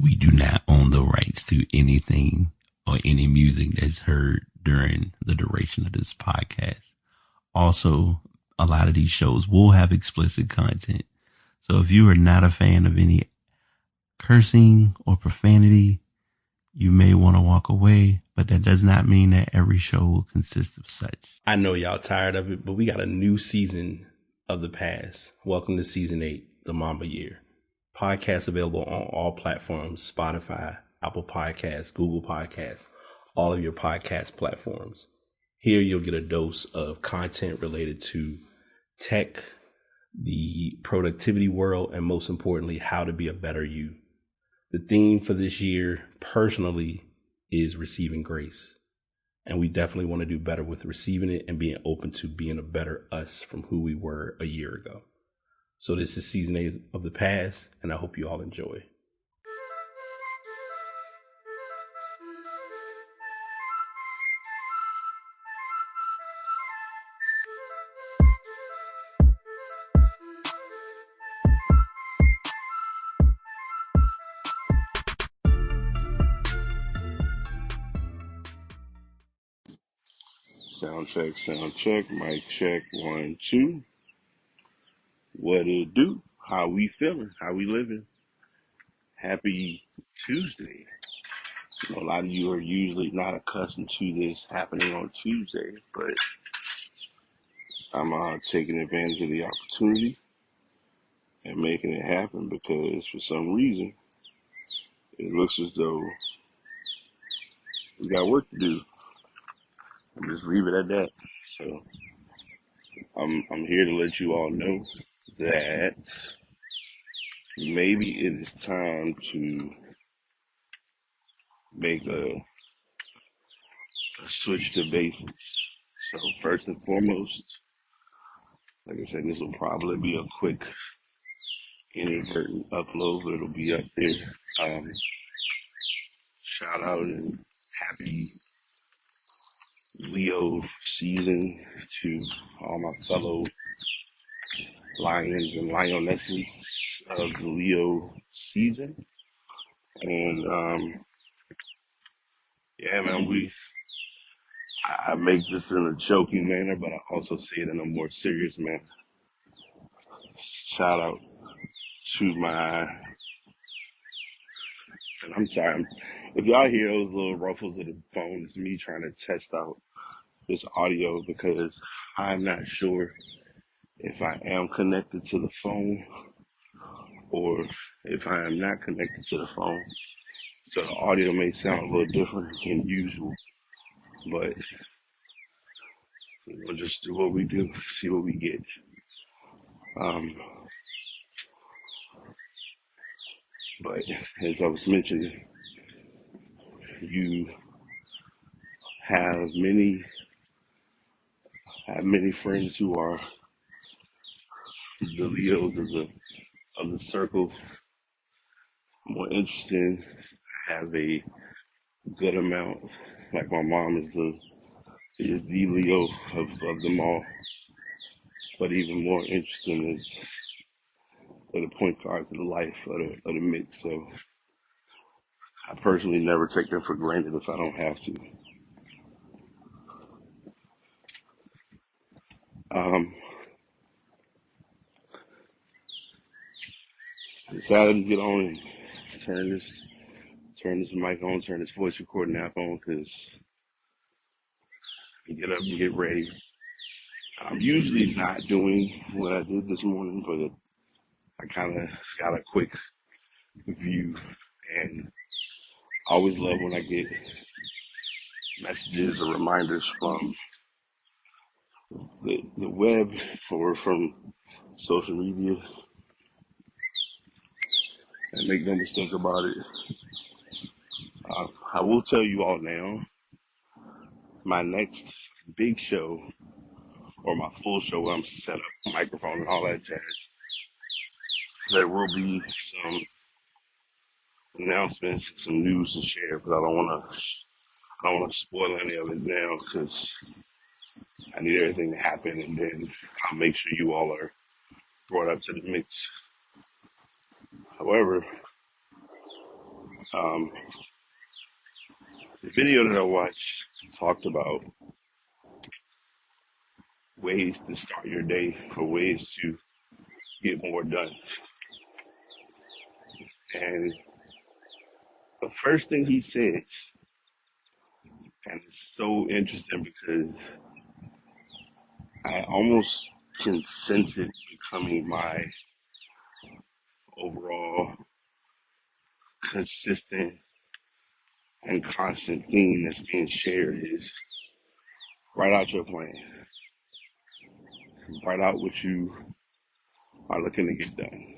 We do not own the rights to anything or any music that's heard during the duration of this podcast. Also, a lot of these shows will have explicit content. So if you are not a fan of any cursing or profanity, you may want to walk away, but that does not mean that every show will consist of such. I know y'all tired of it, but we got a new season of The Past. Welcome to season 8, the Mamba Year. Podcast available on all platforms: Spotify, Apple Podcasts, Google Podcasts, all of your podcast platforms. Here you'll get a dose of content related to tech, the productivity world, and most importantly, how to be a better you. The theme for this year, personally, is receiving grace. And we definitely want to do better with receiving it and being open to being a better us from who we were a year ago. So this is season 8 of The Past, and I hope you all enjoy. Sound check, mic check, 1, 2. What it do? How we feeling? How we living? Happy Tuesday. You know, a lot of you are usually not accustomed to this happening on Tuesday, but I'm taking advantage of the opportunity and making it happen because for some reason it looks as though we got work to do. I'll just leave it at that. So I'm here to let you all know that maybe it is time to make a switch to basics. So first and foremost, like I said, this will probably be a quick inadvertent upload, but it'll be up there. Shout out and happy Leo season to all my fellow lions and lionesses of the Leo season. And yeah, man, I make this in a joking manner, but I also say it in a more serious manner. Shout out to and I'm sorry, if y'all hear those little ruffles of the phone, it's me trying to test out this audio because I'm not sure if I am connected to the phone or if I am not connected to the phone. So the audio may sound a little different than usual, but we'll just do what we do, see what we get. But as I was mentioning, you have many friends who are the Leos of the circle. More interesting, have a good amount. Like my mom is the Leo of them all. But even more interesting is the point guards of the life of the mix. So I personally never take them for granted if I don't have to. Decided to get on and turn this mic on, turn this voice recording app on, because get up and get ready. I'm usually not doing what I did this morning, but I kind of got a quick view, and I always love when I get messages or reminders from the web or from social media. And make no mistake about it, I will tell you all now, my next big show, or my full show where I'm set up, microphone and all that jazz, there will be some announcements, some news to share, but I don't want to spoil any of it now because I need everything to happen, and then I'll make sure you all are brought up to the mix. However, Um, the video that I watched talked about ways to start your day or ways to get more done. And the first thing he said, and it's so interesting because I almost can sense it becoming my overall consistent and constant theme that's being shared is write out your plan. Write out what you are looking to get done.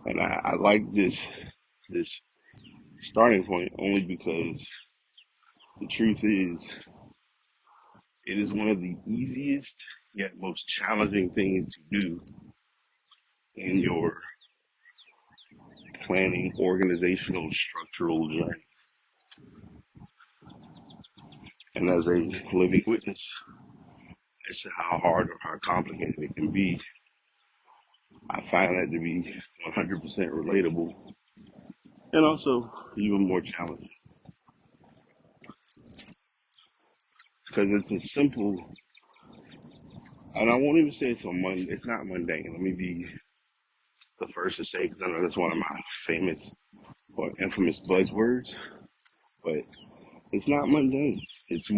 And I like this starting point only because the truth is it is one of the easiest yet most challenging things to do in your planning, organizational, structural journey. And as a living witness as to how hard or how complicated it can be, I find that to be 100% relatable and also even more challenging. Because it's a simple, and I won't even say it's not mundane. Let me be the first to say, because I know that's one of my famous or infamous buzzwords, but it's not mundane. It's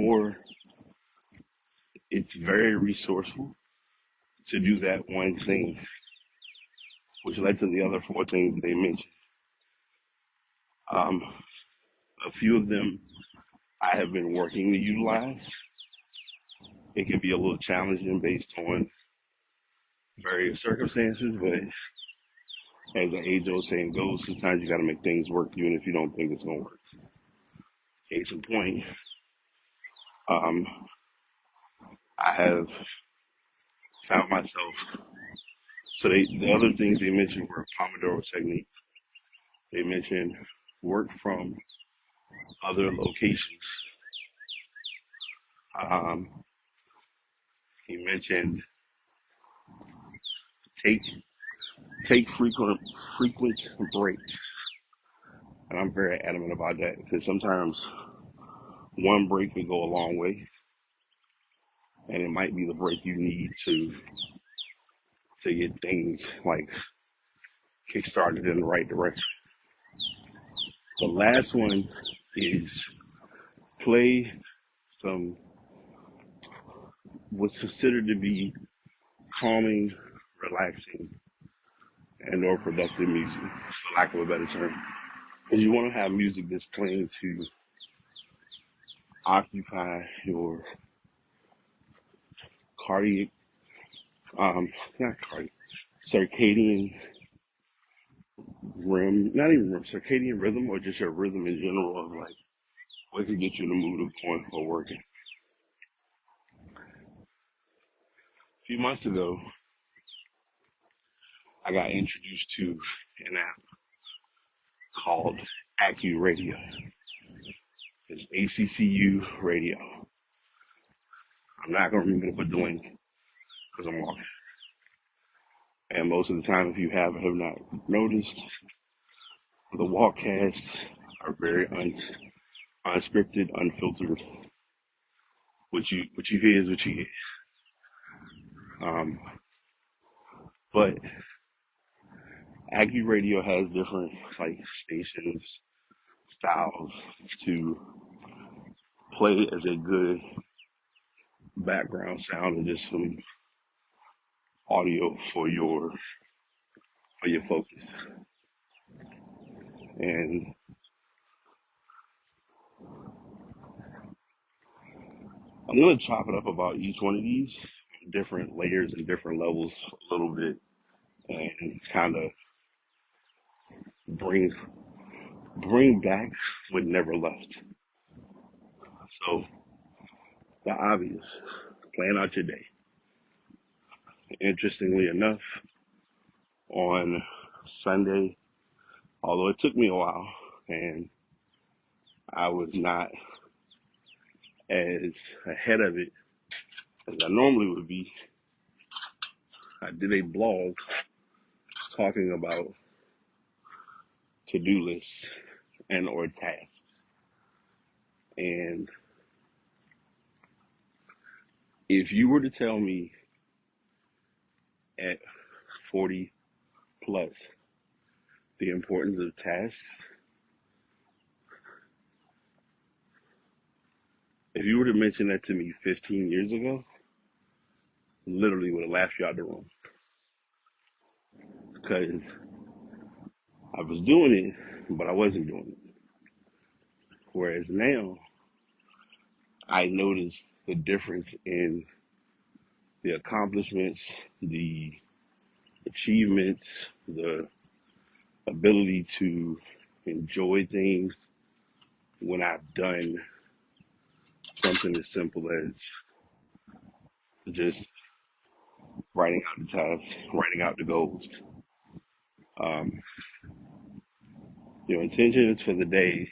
very resourceful to do that one thing, which led to the other four things they mentioned. Um, a few of them I have been working to utilize. It can be a little challenging based on various circumstances, but as the age old saying goes, sometimes you got to make things work even if you don't think it's going to work. Case in point, um, I have found myself, the other things they mentioned were Pomodoro technique. They mentioned work from other locations. Um, he mentioned take take frequent breaks, and I'm very adamant about that because sometimes one break can go a long way, and it might be the break you need to get things like kickstarted in the right direction. The last one is play some what's considered to be calming, relaxing, and or productive music, for lack of a better term. Because you want to have music that's playing to occupy your cardiac, not cardiac, circadian not even circadian rhythm, or just your rhythm in general of like what could get you in the mood of going or working. A few months ago, I got introduced to an app called Accu Radio. It's ACCU Radio. I'm not going to remember to put the link because I'm walking. And most of the time, if you have not noticed, the walkcasts are very unscripted, unfiltered. What you hear is what you get. But Aggie Radio has different like stations, styles to play as a good background sound and just some audio for your focus. And I'm gonna chop it up about each one of these different layers and different levels a little bit, and kind of bring back what never left. So the obvious, plan out your day. Interestingly enough, on Sunday, although it took me a while and I was not as ahead of it as I normally would be, I did a blog talking about to-do lists and or tasks. And if you were to tell me at 40 plus the importance of tasks, if you were to mention that to me 15 years ago, literally would have laughed you out the room because I was doing it, but I wasn't doing it. Whereas now, I notice the difference in the accomplishments, the achievements, the ability to enjoy things when I've done something as simple as just writing out the tasks, writing out the goals. Um, your intentions for the day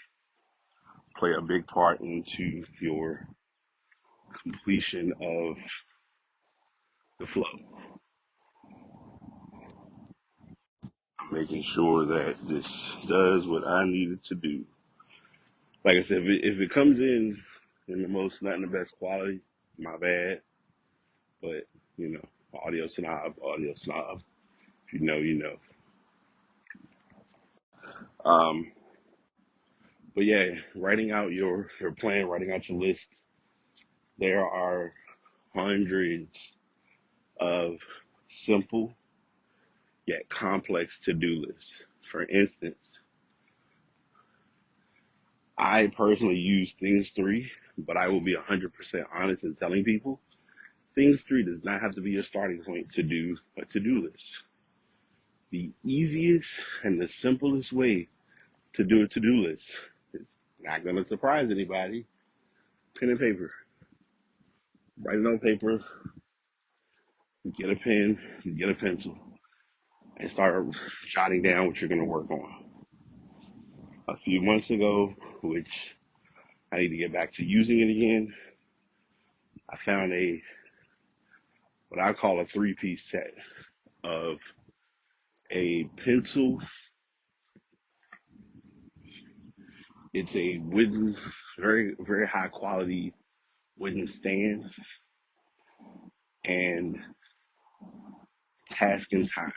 play a big part into your completion of the flow. Making sure that this does what I need it to do. Like I said, if it comes in the most not in the best quality, my bad. But you know, audio snob, audio snob. If you know, you know. Um, but yeah, writing out your plan, writing out your list. There are hundreds of simple yet complex to-do lists. For instance, I personally use Things 3, but I will be 100% honest in telling people Things 3 does not have to be your starting point to do a to-do list. The easiest and the simplest way to do a to-do list is not going to surprise anybody. Pen and paper. Write it on paper, get a pen, get a pencil, and start jotting down what you're going to work on. A few months ago, which I need to get back to using it again, I found what I call a three-piece set of a pencil. It's a wooden, very, very high quality wooden stand and task and time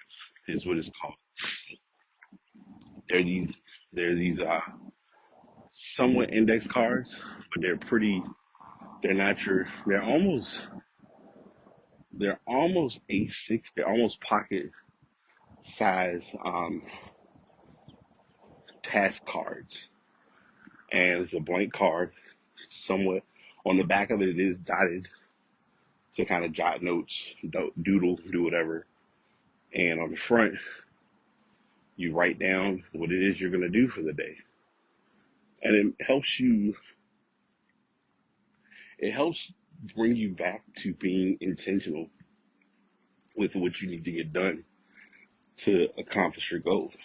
is what it's called. They're these, they're these somewhat index cards, but they're not they're almost A6, they're almost pocket size, task cards. And it's a blank card, somewhat on the back of it, it is dotted to kind of jot notes, doodle, do whatever. And on the front, you write down what it is you're going to do for the day. And it helps bring you back to being intentional with what you need to get done to accomplish your goals.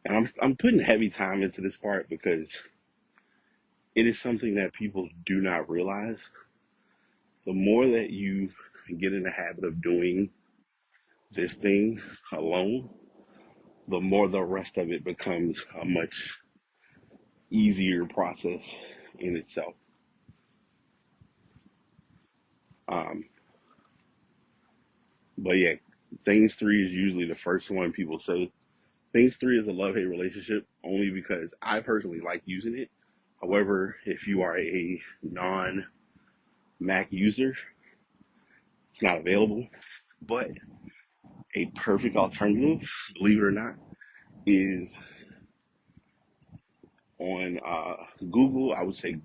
And I'm putting heavy time into this part because it is something that people do not realize. The more that you get in the habit of doing this thing alone, the more the rest of it becomes a much easier process in itself. Um, but yeah, Things 3 is usually the first one people say. Things 3 is a love-hate relationship only because I personally like using it. However, if you are a non-Mac user, it's not available. But a perfect alternative, believe it or not, is on Google. I would say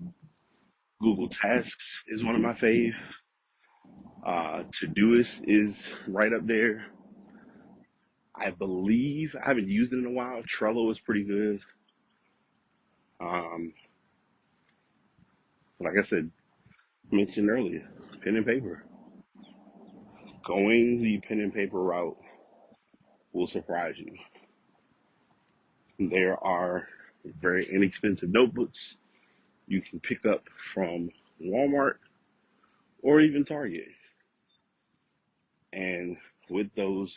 Google Tasks is one of my fave. Todoist is right up there. I believe I haven't used it in a while. Trello is pretty good. Um, like I said, mentioned earlier, pen and paper. Going the pen and paper route will surprise you. There are very inexpensive notebooks you can pick up from Walmart or even Target. And with those,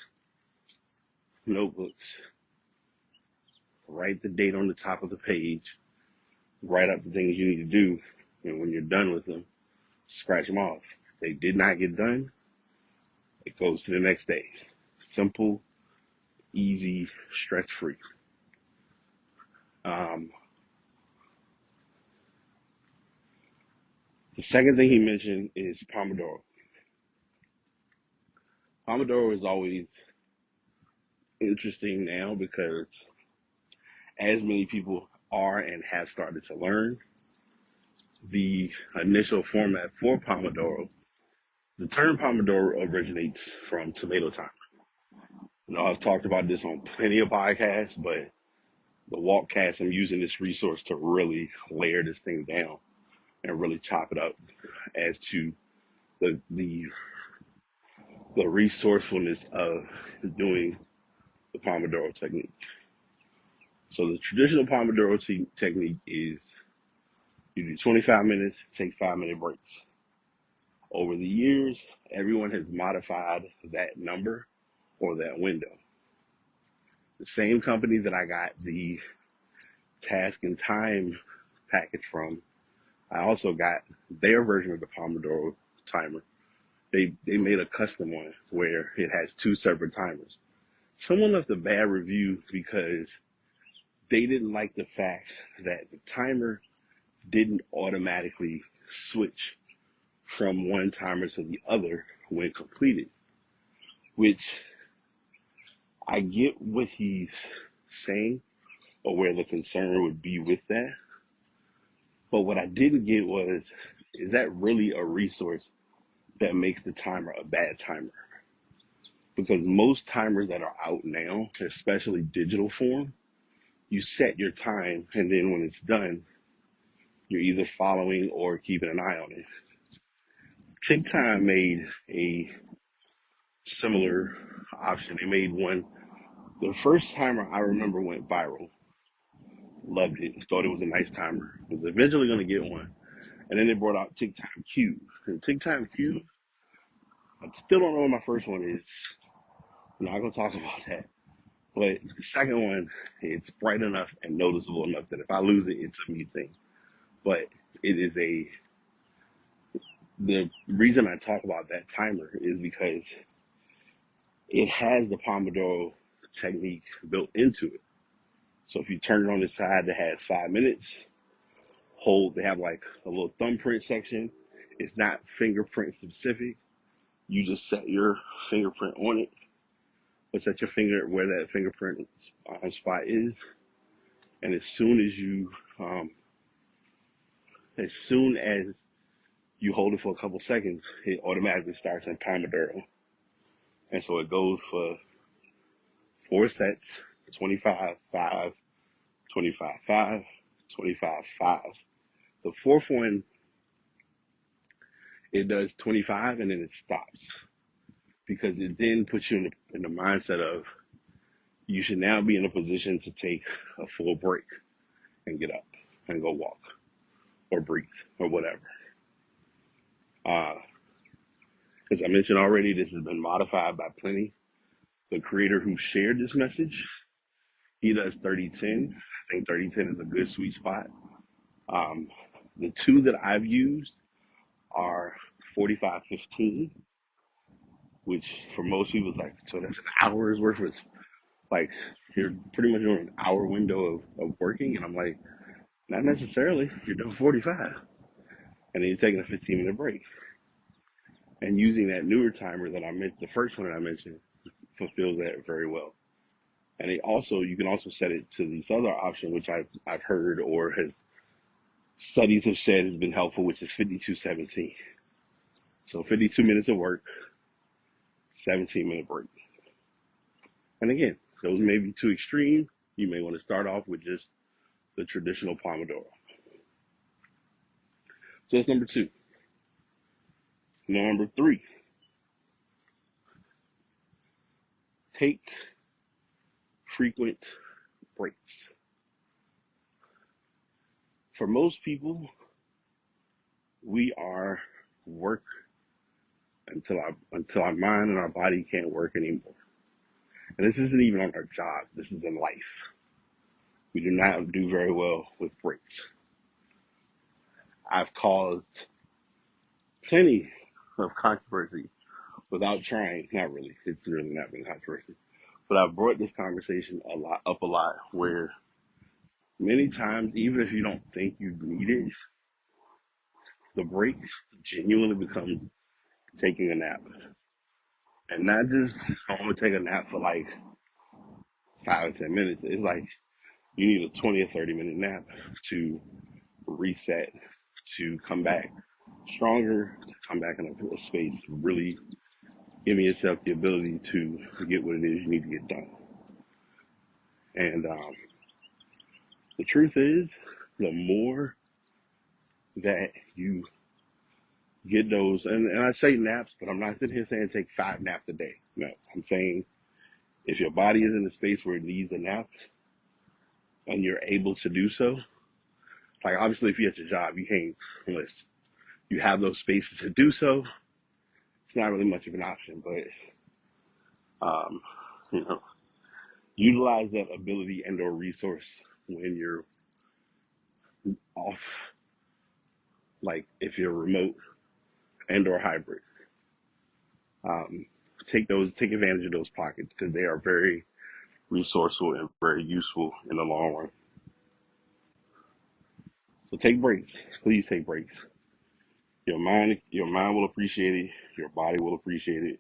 notebooks, write the date on the top of the page, write up the things you need to do, and when you're done with them, scratch them off. If they did not get done, it goes to the next day. Simple, easy, stress-free. Um, the second thing he mentioned is Pomodoro. Pomodoro is always interesting now because as many people are and have started to learn, the initial format for Pomodoro, the term Pomodoro originates from tomato time. I've talked about this on plenty of podcasts, but the Walkcast, I'm using this resource to really layer this thing down and really chop it up as to the the, the resourcefulness of doing the Pomodoro technique. So the traditional Pomodoro technique is you do 25 minutes, take 5-minute breaks. Over the years, everyone has modified that number or that window. The same company that I got the task and time package from, I also got their version of the Pomodoro timer. They made a custom one where it has 2 separate timers. Someone left a bad review because they didn't like the fact that the timer didn't automatically switch from one timer to the other when completed, which I get what he's saying or where the concern would be with that. But what I didn't get was, is that really a resource that makes the timer a bad timer? Because most timers that are out now, especially digital form, you set your time and then when it's done, you're either following or keeping an eye on it. TickTime made a similar option. They made one. The first timer I remember went viral. Loved it. Thought it was a nice timer. Was eventually going to get one. And then they brought out TickTime Cube. And TickTime Cube, I still don't know what my first one is. I'm not going to talk about that. But the second one, it's bright enough and noticeable enough that if I lose it, it's a me thing. But it is the reason I talk about that timer is because it has the Pomodoro technique built into it. So if you turn it on the side that has 5 minutes, they have like a little thumbprint section. It's not fingerprint specific. You just set your fingerprint on it, or set your finger where that fingerprint spot is. And as soon as you hold it for a couple seconds, it automatically starts in Pomodoro. And so it goes for 4 sets, 25, 5, 25, 5, 25, 5. The fourth one, it does 25 and then it stops because it then puts you in the mindset of you should now be in a position to take a full break and get up and go walk or breathe or whatever. As I mentioned already, this has been modified by Plenty. The creator who shared this message, he does 30-10. I think 30-10 is a good sweet spot. The 2 that I've used are 45-15, which for most people is like, so that's an hour's worth of, like, you're pretty much doing an hour window of working. And I'm like, not necessarily. You're doing 45. And then you're taking a 15-minute break. And using that newer timer that I mentioned, the first one that I mentioned, fulfills that very well. And you can also set it to this other option, which I've heard or studies have said has been helpful, which is 52-17. So 52 minutes of work, 17-minute break. And again, those may be too extreme. You may want to start off with just the traditional Pomodoro. So that's number 2. Number 3, take frequent breaks. For most people, we are work until our mind and our body can't work anymore. And this isn't even on our job. This is in life. We do not do very well with breaks. I've caused plenty of controversy without trying. Not really. It's really not been controversy. But I've brought this conversation a lot where many times, even if you don't think you need it, the break genuinely becomes taking a nap. And not just, I want to take a nap for like 5 or 10 minutes. It's like you need a 20 or 30-minute nap to reset, to come back stronger, to come back in a space, really giving yourself the ability to get what it is you need to get done. And the truth is, the more that you get those, and I say naps, but I'm not sitting here saying take 5 naps a day. No, I'm saying if your body is in a space where it needs a nap and you're able to do so, like obviously if you're at your job, you can't, unless you have those spaces to do so, it's not really much of an option, but, you know, utilize that ability and or resource when you're off, like if you're remote and or hybrid. Um, take advantage of those pockets because they are very resourceful and very useful in the long run. So take breaks. Please take breaks. Your mind will appreciate it. Your body will appreciate it.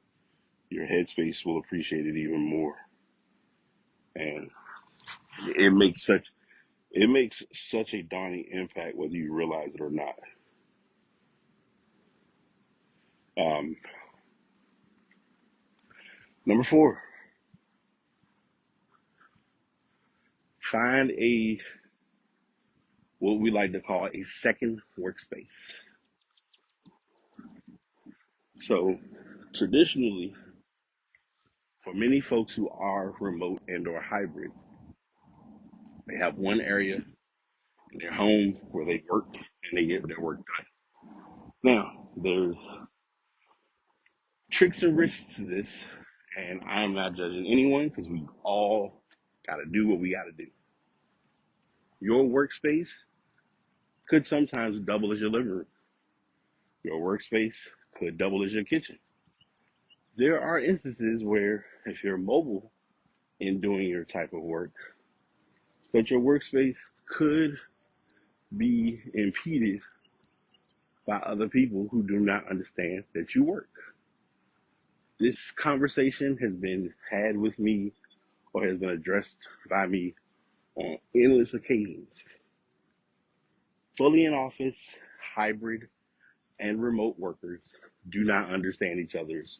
Your headspace will appreciate it even more. And it makes such a daunting impact whether you realize it or not. Um, Number 4, find what we like to call a second workspace. So traditionally, for many folks who are remote and or hybrid, they have one area in their home where they work and they get their work done. Now, there's tricks and risks to this, and I'm not judging anyone because we all got to do what we got to do. Your workspace could sometimes double as your living room. Your workspace could double as your kitchen. There are instances where if you're mobile in doing your type of work, that your workspace could be impeded by other people who do not understand that you work. This conversation has been had with me or has been addressed by me on endless occasions. Fully in office, hybrid, and remote workers do not understand each other's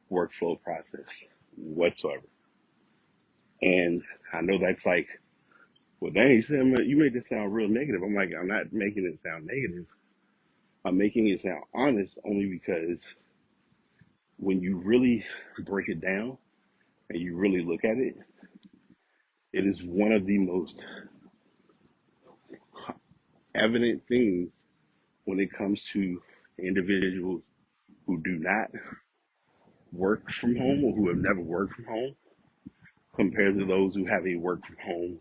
workflow process whatsoever. And I know that's like, well, dang, you made this sound real negative. I'm like, I'm not making it sound negative. I'm making it sound honest only because when you really break it down and you really look at it, it is one of the most evident things when it comes to individuals who do not work from home or who have never worked from home compared to those who have a work from home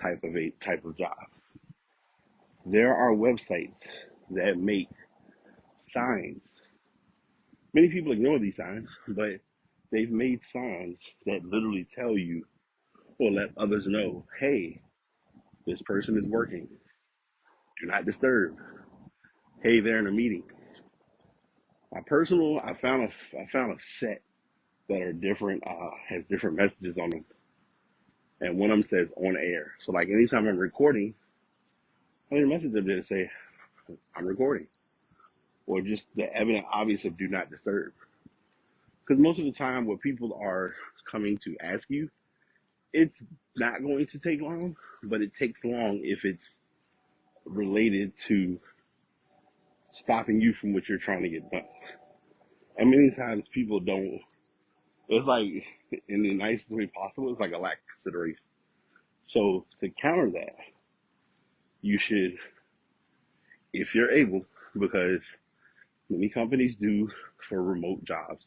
type of job. There are websites that make signs. Many people ignore these signs, but they've made signs that literally tell you or let others know, hey, this person is working. Do not disturb. Hey, they're in a meeting. I found a set that are different, has different messages on them. And one of them says on air. So like anytime I'm recording, I need a message up there to say I'm recording. Or just the evident obvious of do not disturb. Because most of the time what people are coming to ask you, it's not going to take long, but it takes long if it's related to stopping you from what you're trying to get done. And many times people don't, it's like, in the nicest way possible, it's like a lack of consideration. So to counter that, you should, if you're able, because many companies do for remote jobs,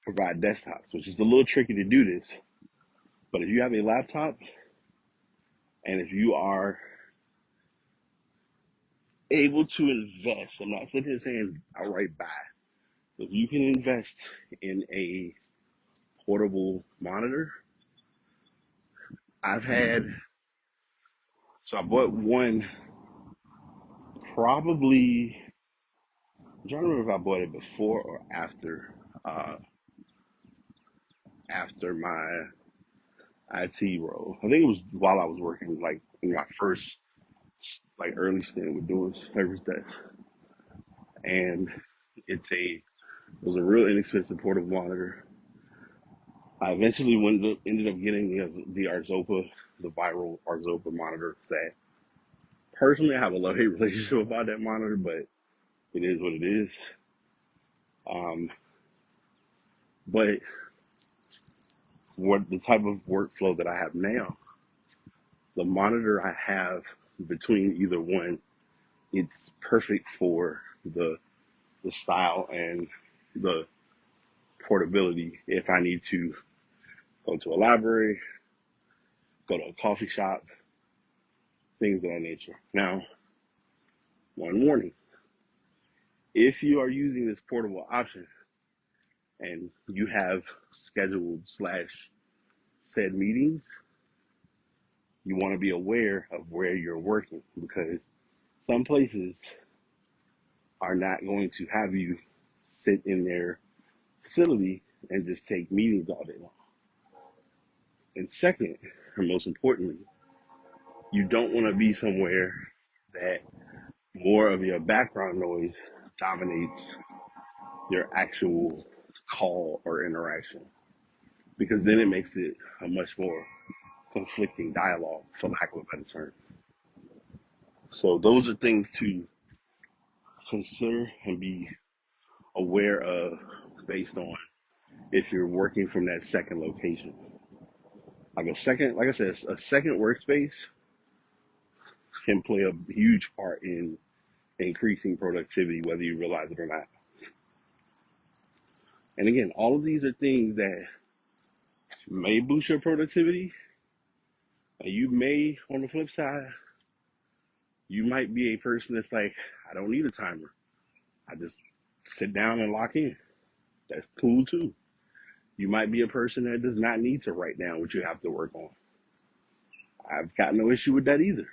provide desktops, which is a little tricky to do this. But if you have a laptop and if you are able to invest, I'm not sitting here saying outright buy. If you can invest in a portable monitor, I've had, so I bought one probably, I'm trying to remember if I bought it before or uh, after my IT role. I think it was while I was working, like in my first, like early stint with doing service desk. And it was a real inexpensive portable monitor. I eventually ended up getting the Arzopa, the viral Arzopa monitor. That personally, I have a love hate relationship about that monitor, but it is what it is. Um, but what the type of workflow that I have now, the monitor I have between either one, it's perfect for the style and the portability. If I need to go to a library, go to a coffee shop, things of that nature. Now, one warning: if you are using this portable option and you have scheduled slash said meetings, you want to be aware of where you're working, because some places are not going to have you sit in their facility and just take meetings all day long. And second, and most importantly, you don't want to be somewhere that more of your background noise dominates your actual call or interaction, because then it makes it a much more conflicting dialogue, for lack of a better term. So those are things to consider and be aware of based on if you're working from that second location. Like I said, a second workspace can play a huge part in increasing productivity, whether you realize it or not. And again, all of these are things that may boost your productivity. And you may, on the flip side, you might be a person that's like, I don't need a timer. I just sit down and lock in. That's cool too. You might be a person that does not need to write down what you have to work on. I've got no issue with that either.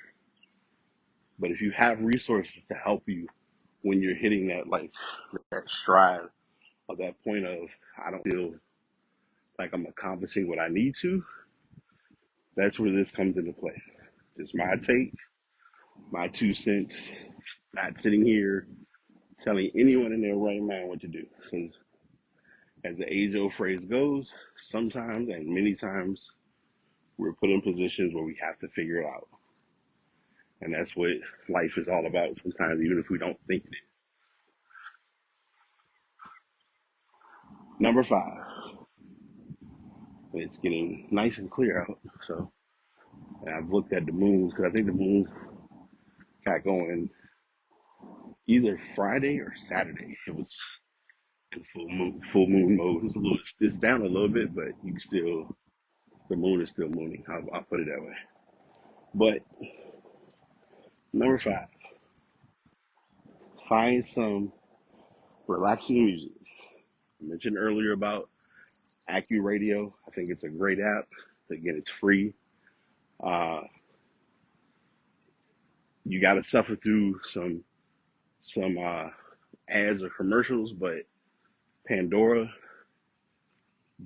But if you have resources to help you when you're hitting that stride of that point of, I don't feel like I'm accomplishing what I need to, that's where this comes into play. Just my take, my 2 cents, not sitting here telling anyone in their right mind what to do. Because as the age old phrase goes, sometimes and many times we're put in positions where we have to figure it out. And that's what life is all about sometimes, even if we don't think it is. Number 5, it's getting nice and clear out. So, and I've looked at the moons, because I think the moon got going either Friday or Saturday. It was in full moon mode. It's down a little bit, but the moon is still mooning. I'll put it that way. But number 5, find some relaxing music. I mentioned earlier about AccuRadio. I think it's a great app. Again, it's free. Uh, you got to suffer through some ads or commercials, but Pandora,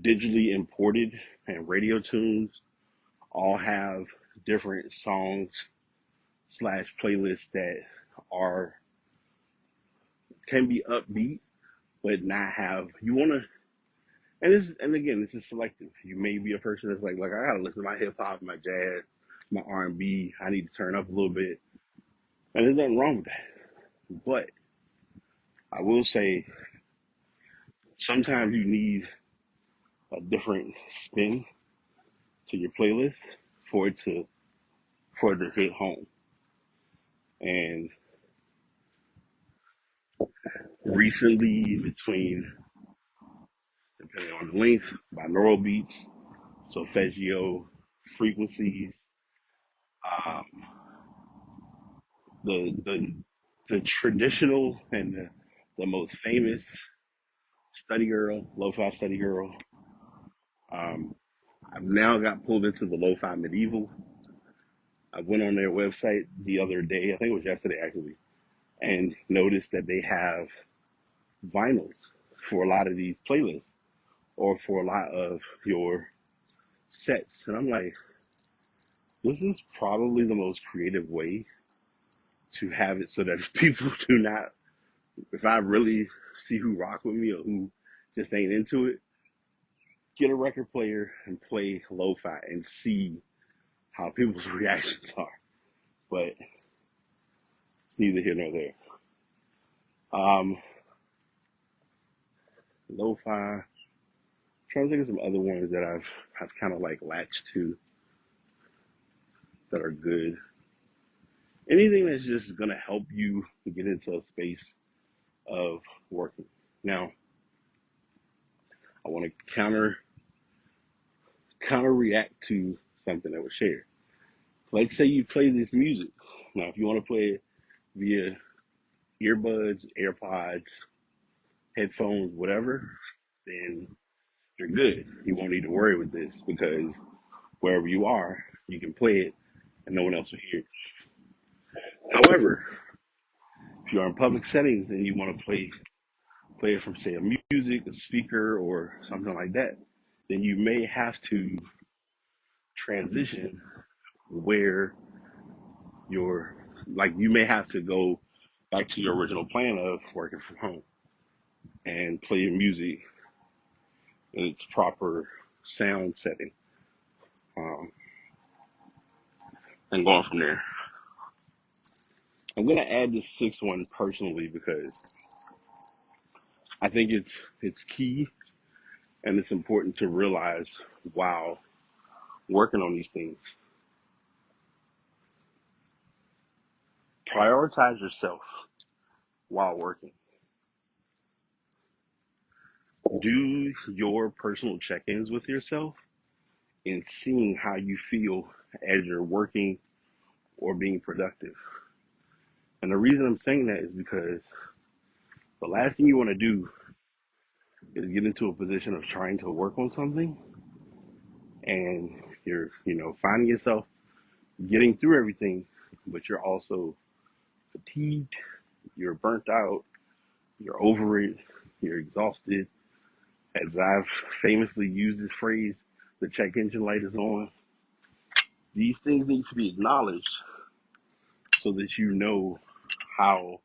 digitally imported, and radio tunes all have different songs slash playlists that are can be upbeat, but not have you want to. And again, this is selective. You may be a person that's like I gotta listen to my hip hop, my jazz, my R&B. I need to turn up a little bit, and there's nothing wrong with that. But I will say sometimes you need a different spin to your playlist for it to hit home. And recently, between, depending on the length, binaural beats, solfeggio, frequencies, um, the the the traditional and the most famous study girl, lo-fi study girl. Um, I've now got pulled into the lo-fi medieval. I went on their website the other day, I think it was yesterday actually, and noticed that they have vinyls for a lot of these playlists or for a lot of your sets. And I'm like, this is probably the most creative way to have it so that people do not, if I really see who rock with me or who just ain't into it, get a record player and play lo-fi and see how people's reactions are. But neither here nor there. Lo-fi. I'm trying to think of some other ones that I've kind of like latched to that are good. Anything that's just gonna help you get into a space of working. Now, I want to counter react to something that was shared. Let's say you play this music. Now, if you want to play it via earbuds, AirPods, headphones, whatever, then you're good. You won't need to worry with this because wherever you are, you can play it and no one else will hear it. However, if you're in public settings and you want to play it from say a music, a speaker, or something like that, then you may have to transition where you're like you may have to go back to your original plan of working from home and play your music in its proper sound setting, um, and going from there. I'm gonna add this sixth one personally because I think it's key and it's important to realize while working on these things. Prioritize yourself while working. Do your personal check-ins with yourself and seeing how you feel as you're working or being productive. And the reason I'm saying that is because the last thing you want to do is get into a position of trying to work on something and you're, finding yourself getting through everything, but you're also fatigued, you're burnt out, you're over it, you're exhausted. As I've famously used this phrase, the check engine light is on. These things need to be acknowledged so that you know how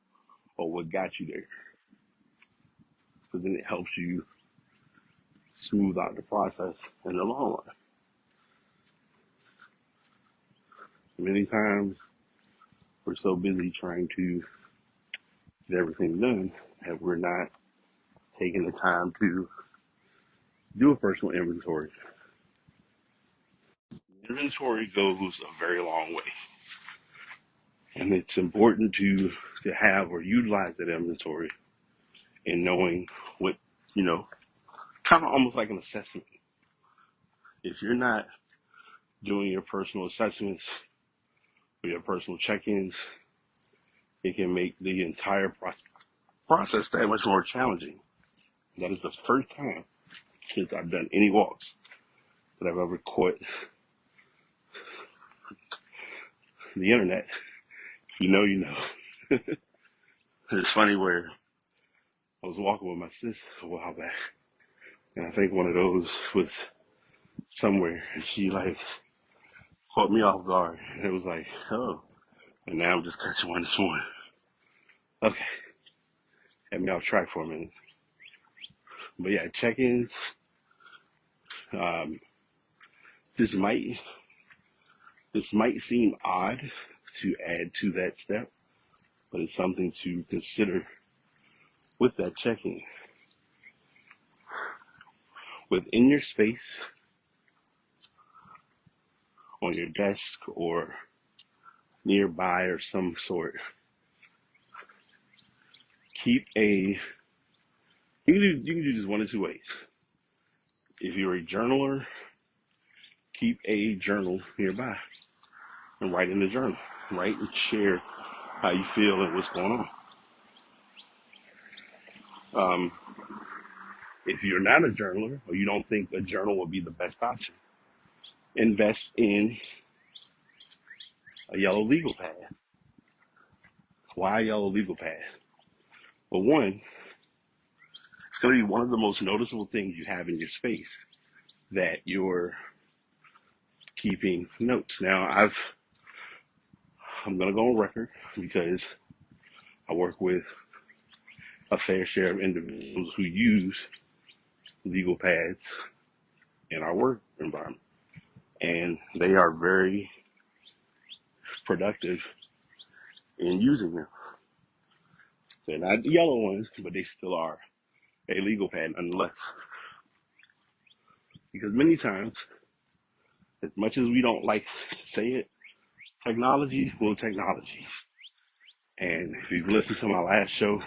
or what got you there. Because then it helps you smooth out the process in the long run. Many times we're so busy trying to get everything done that we're not taking the time to do a personal inventory. Inventory goes a very long way. And it's important to have or utilize that inventory in knowing what, you know, kind of almost like an assessment. If you're not doing your personal assessments or your personal check-ins, it can make the entire process that much more challenging. That is the first time since I've done any walks that I've ever caught the internet. If you know, you know. It's funny where I was walking with my sis a while back, and I think one of those was somewhere, and she like caught me off guard, and it was like, oh, and now I'm just catching one this morning. Okay, had me off track for a minute, but yeah, check-ins. Um, this might seem odd to add to that step, but it's something to consider with that check-in. Within your space, on your desk or nearby or some sort, keep a, you can do this one of two ways. If you're a journaler, keep a journal nearby and write in the journal. Write and share how you feel and what's going on. Um, if you're not a journaler or you don't think a journal would be the best option, invest in a yellow legal pad. Why a yellow legal pad? Well, one, it's going to be one of the most noticeable things you have in your space that you're keeping notes. Now, I'm going to go on record because I work with a fair share of individuals who use legal pads in our work environment, and they are very productive in using them. They're not the yellow ones, but they still are a legal pad nonetheless. Because many times, as much as we don't like to say it, technology will technology. And if you've listened to my last show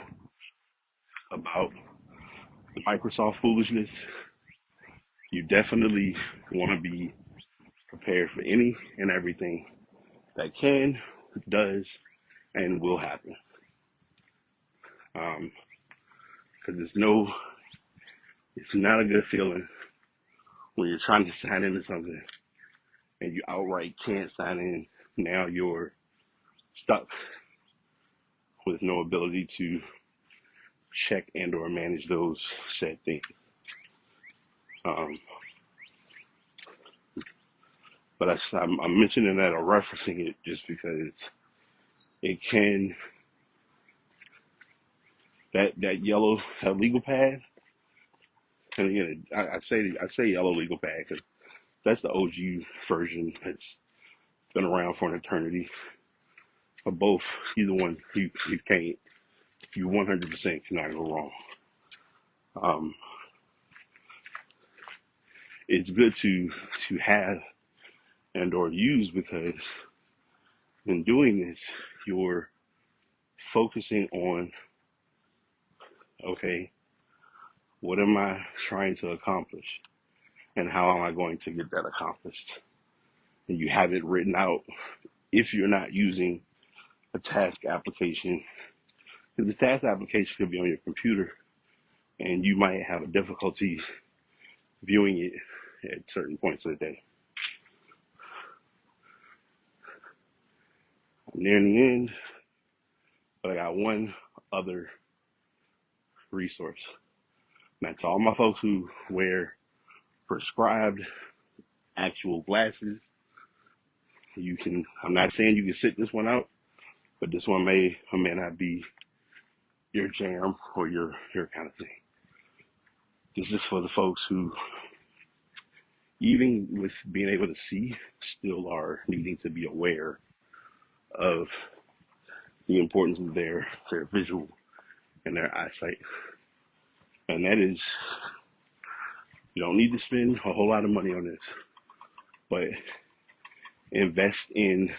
about the Microsoft foolishness, you definitely want to be prepared for any and everything that can, does, and will happen. Because it's not a good feeling when you're trying to sign into something and you outright can't sign in. Now you're stuck with no ability to check and or manage those said things. Um, but I'm mentioning that or referencing it just because it can, that yellow legal pad, and again, I say yellow legal pad because that's the OG version that's been around for an eternity. But both, either one, you 100% cannot go wrong. It's good to have and or use because in doing this, you're focusing on, okay, what am I trying to accomplish and how am I going to get that accomplished? And you have it written out if you're not using a task application. Because the task application could be on your computer and you might have a difficulty viewing it at certain points of the day. I'm nearing the end, but I got one other resource. Now, to all my folks who wear prescribed actual glasses, I'm not saying you can sit this one out, but this one may or may not be your jam or your kind of thing. This is for the folks who, even with being able to see, still are needing to be aware of the importance of their visual and their eyesight. And that is, you don't need to spend a whole lot of money on this, but invest in,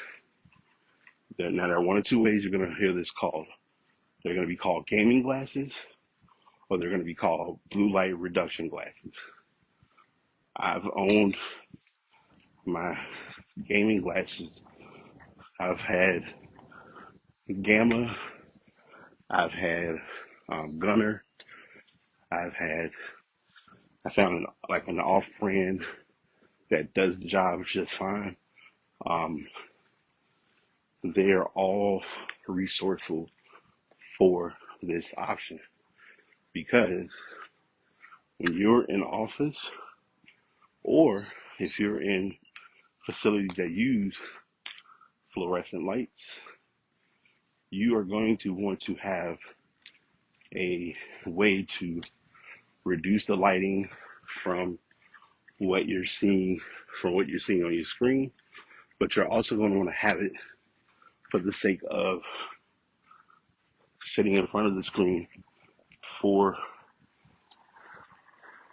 now there are one or two ways you're going to hear this called. They're going to be called gaming glasses, or they're going to be called blue light reduction glasses. I've owned my gaming glasses. I've had Gamma. I've had Gunner. I found an off-brand that does the job just fine. They're all resourceful for this option because when you're in office or if you're in facilities that use fluorescent lights, you are going to want to have a way to reduce the lighting from what you're seeing on your screen, but you're also going to want to have it for the sake of sitting in front of the screen for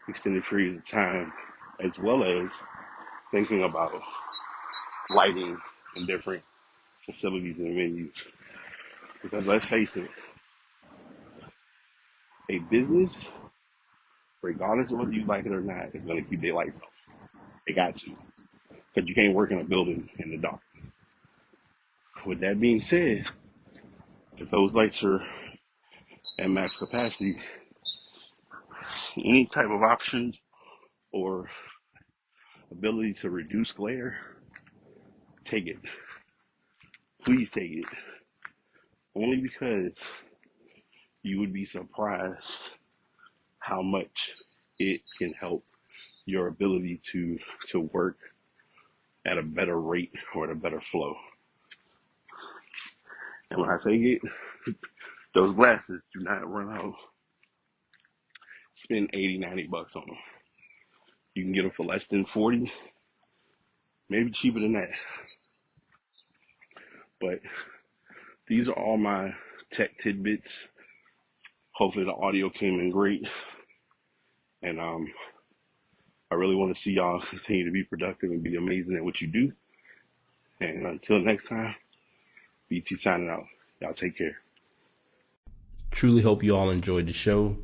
extended periods of time, as well as thinking about lighting in different facilities and venues. Because let's face it, a business, regardless of whether you like it or not, is going to keep their lights on. They got to. because you can't work in a building in the dark. With that being said, if those lights are at max capacity, any type of option or ability to reduce glare, take it. Please take it. Only because you would be surprised how much it can help your ability to work at a better rate or at a better flow. And when I say it, those glasses do not run out. Spend $80, $90 on them. You can get them for less than 40, maybe cheaper than that. But these are all my tech tidbits. Hopefully the audio came in great. And I really want to see y'all continue to be productive and be amazing at what you do. And until next time, BT signing out. Y'all take care. Truly hope you all enjoyed the show.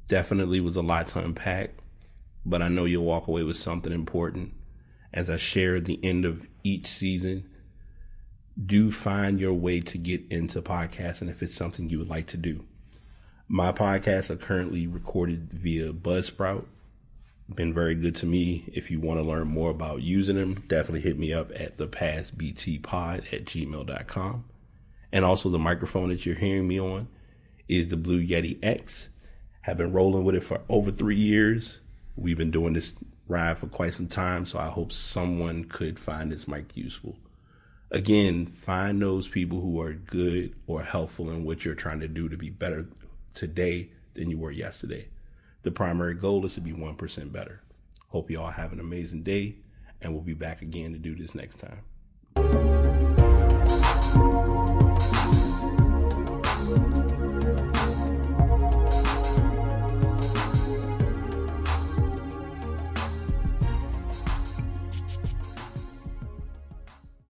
Definitely was a lot to unpack, but I know you'll walk away with something important. As I share at the end of each season, do find your way to get into podcasting if it's something you would like to do. My podcasts are currently recorded via Buzzsprout. Been very good to me. If you want to learn more about using them, definitely hit me up at thepastbtpod@gmail.com. And also the microphone that you're hearing me on is the Blue Yeti X. Have been rolling with it for over 3 years. We've been doing this ride for quite some time, so I hope someone could find this mic useful. Again, find those people who are good or helpful in what you're trying to do to be better today than you were yesterday. The primary goal is to be 1% better. Hope you all have an amazing day, and we'll be back again to do this next time.